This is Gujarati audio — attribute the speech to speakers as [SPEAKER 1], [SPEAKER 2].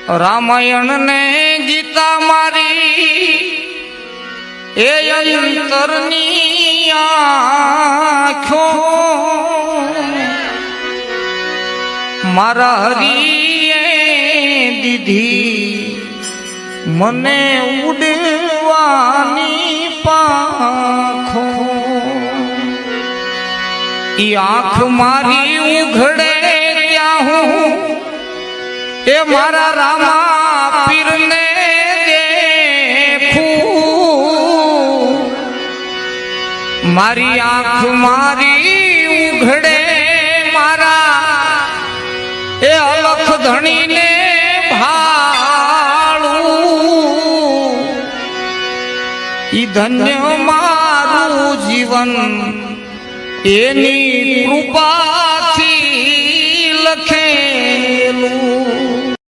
[SPEAKER 1] રામાયણ ને ગીતા મારી એ અંતરની આંખો મારા હરીએ દીધી મને ઉડવાની પાંખો ઈ આંખ મારી ઉઘડે ત્યાં હું એ મારા રામા પીરને દેખું મારી આંખ મારી ઉઘડે મારા એ અલખ ધણીને ભાળું ઈ ધન્ય મારું જીવન એની કૃપા